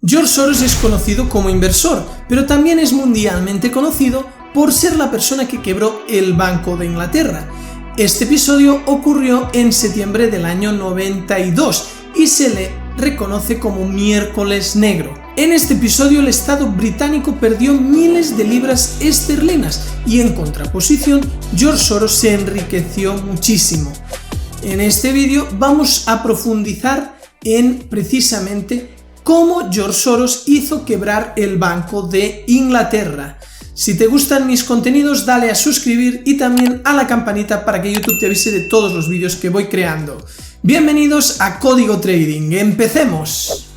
George Soros es conocido como inversor, pero también es mundialmente conocido por ser la persona que quebró el Banco de Inglaterra. Este episodio ocurrió en septiembre del año 92 y se le reconoce como miércoles negro. En este episodio el Estado británico perdió miles de libras esterlinas y en contraposición George Soros se enriqueció muchísimo. En este vídeo vamos a profundizar en precisamente cómo George Soros hizo quebrar el Banco de Inglaterra. Si te gustan mis contenidos, dale a suscribir y también a la campanita para que YouTube te avise de todos los vídeos que voy creando. Bienvenidos a Código Trading, ¡empecemos!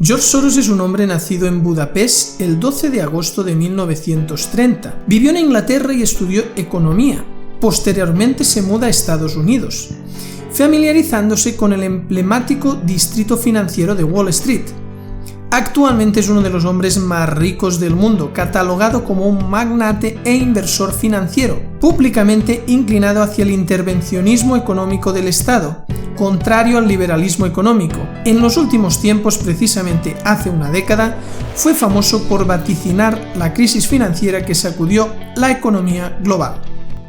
George Soros es un hombre nacido en Budapest el 12 de agosto de 1930. Vivió en Inglaterra y estudió economía. Posteriormente se muda a Estados Unidos, familiarizándose con el emblemático distrito financiero de Wall Street. Actualmente es uno de los hombres más ricos del mundo, catalogado como un magnate e inversor financiero, públicamente inclinado hacia el intervencionismo económico del Estado, contrario al liberalismo económico. En los últimos tiempos, precisamente hace una década, fue famoso por vaticinar la crisis financiera que sacudió la economía global.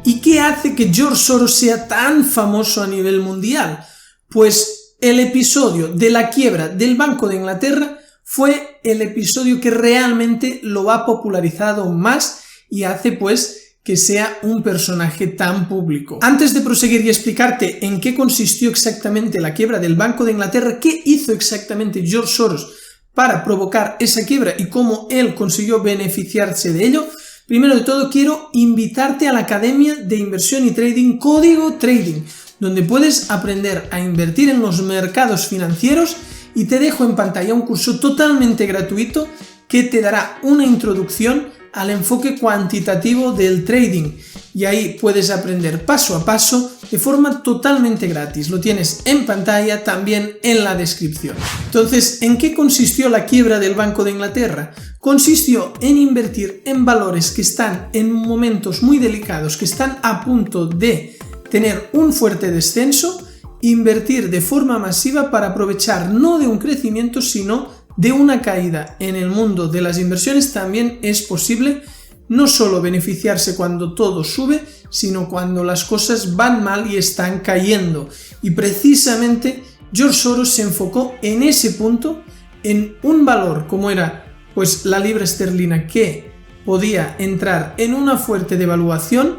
¿Y qué hace que George Soros sea tan famoso a nivel mundial? Pues el episodio de la quiebra del Banco de Inglaterra fue el episodio que realmente lo ha popularizado más y hace pues que sea un personaje tan público. Antes de proseguir y explicarte en qué consistió exactamente la quiebra del Banco de Inglaterra, qué hizo exactamente George Soros para provocar esa quiebra y cómo él consiguió beneficiarse de ello, primero de todo quiero invitarte a la Academia de Inversión y Trading Código Trading, donde puedes aprender a invertir en los mercados financieros y te dejo en pantalla un curso totalmente gratuito que te dará una introducción al enfoque cuantitativo del trading y ahí puedes aprender paso a paso de forma totalmente gratis. Lo tienes en pantalla, también en la descripción. Entonces, ¿en qué consistió la quiebra del Banco de Inglaterra? Consistió en invertir en valores que están en momentos muy delicados, que están a punto de tener un fuerte descenso, invertir de forma masiva para aprovechar no de un crecimiento, sino de una caída. En el mundo de las inversiones también es posible no solo beneficiarse cuando todo sube, sino cuando las cosas van mal y están cayendo. Y precisamente George Soros se enfocó en ese punto, en un valor como era pues la libra esterlina, que podía entrar en una fuerte devaluación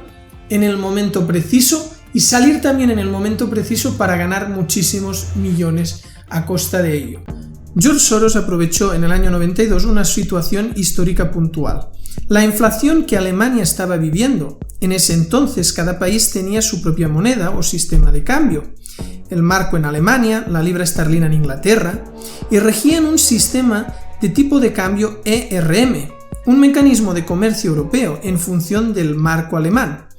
en el momento preciso y salir también en el momento preciso para ganar muchísimos millones a costa de ello. George Soros aprovechó en el año 92 una situación histórica puntual. La inflación que Alemania estaba viviendo. En ese entonces cada país tenía su propia moneda o sistema de cambio. El marco en Alemania, la libra esterlina en Inglaterra, y regían un sistema de tipo de cambio ERM, un mecanismo de comercio europeo en función del marco alemán.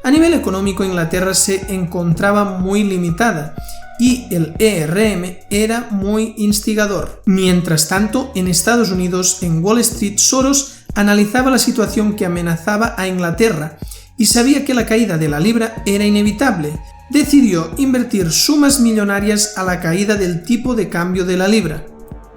A nivel económico, Inglaterra se encontraba muy limitada y el ERM era muy instigador. Mientras tanto, en Estados Unidos, en Wall Street, Soros analizaba la situación que amenazaba a Inglaterra y sabía que la caída de la libra era inevitable. Decidió invertir sumas millonarias a la caída del tipo de cambio de la libra.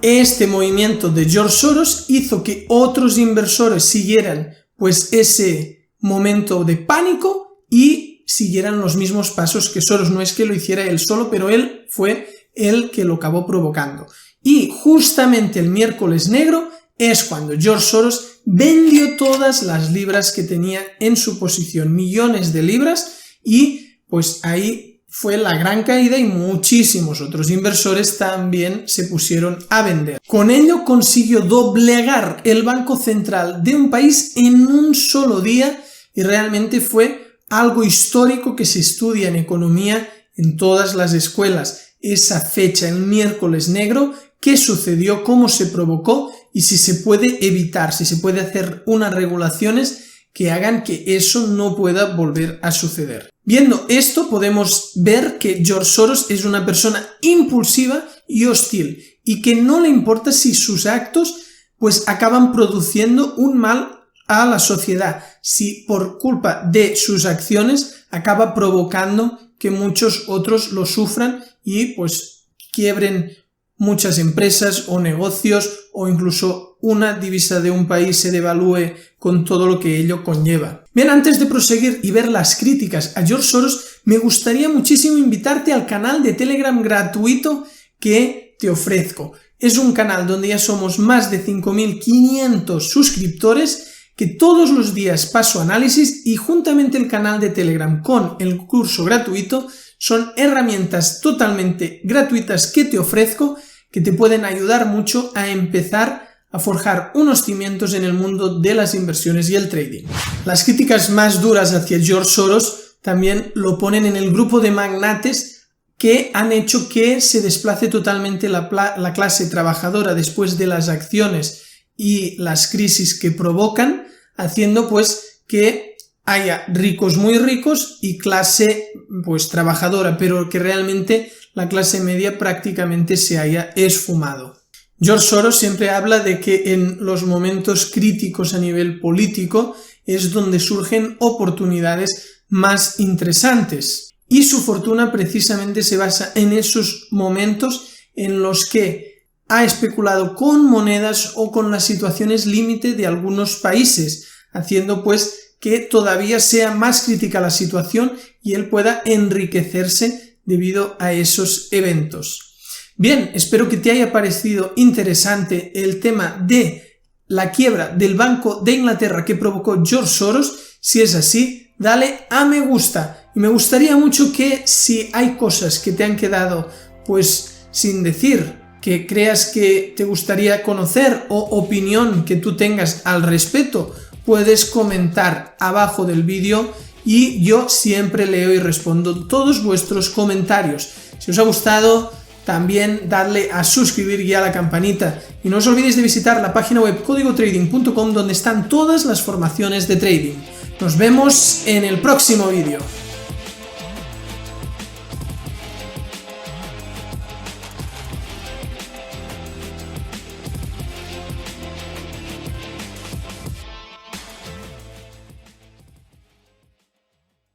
Este movimiento de George Soros hizo que otros inversores siguieran pues ese momento de pánico y siguieran los mismos pasos que Soros. No es que lo hiciera él solo, pero él fue el que lo acabó provocando. Y justamente el miércoles negro es cuando George Soros vendió todas las libras que tenía en su posición, millones de libras, y pues ahí fue la gran caída y muchísimos otros inversores también se pusieron a vender. Con ello consiguió doblegar el Banco Central de un país en un solo día y realmente fue algo histórico que se estudia en economía en todas las escuelas. Esa fecha, el miércoles negro, qué sucedió, cómo se provocó y si se puede evitar, si se puede hacer unas regulaciones que hagan que eso no pueda volver a suceder. Viendo esto podemos ver que George Soros es una persona impulsiva y hostil y que no le importa si sus actos pues acaban produciendo un mal a la sociedad si por culpa de sus acciones acaba provocando que muchos otros lo sufran y pues quiebren muchas empresas o negocios, o incluso una divisa de un país se devalúe con todo lo que ello conlleva. Bien, antes de proseguir y ver las críticas a George Soros, me gustaría muchísimo invitarte al canal de Telegram gratuito que te ofrezco. Es un canal donde ya somos más de 5.500 suscriptores, que todos los días paso análisis, y juntamente el canal de Telegram con el curso gratuito son herramientas totalmente gratuitas que te ofrezco, que te pueden ayudar mucho a empezar a forjar unos cimientos en el mundo de las inversiones y el trading. Las críticas más duras hacia George Soros también lo ponen en el grupo de magnates que han hecho que se desplace totalmente la clase trabajadora después de las acciones y las crisis que provocan, haciendo pues que haya ricos muy ricos y clase pues trabajadora, pero que realmente la clase media prácticamente se haya esfumado. George Soros siempre habla de que en los momentos críticos a nivel político es donde surgen oportunidades más interesantes, y su fortuna precisamente se basa en esos momentos en los que ha especulado con monedas o con las situaciones límite de algunos países, haciendo pues que todavía sea más crítica la situación y él pueda enriquecerse debido a esos eventos. Bien, espero que te haya parecido interesante el tema de la quiebra del Banco de Inglaterra que provocó George Soros. Si es así, dale a me gusta, y me gustaría mucho que si hay cosas que te han quedado pues sin decir, que creas que te gustaría conocer o opinión que tú tengas al respecto, puedes comentar abajo del vídeo y yo siempre leo y respondo todos vuestros comentarios. Si os ha gustado, también darle a suscribir y a la campanita, y no os olvidéis de visitar la página web códigotrading.com, donde están todas las formaciones de trading. Nos vemos en el próximo vídeo.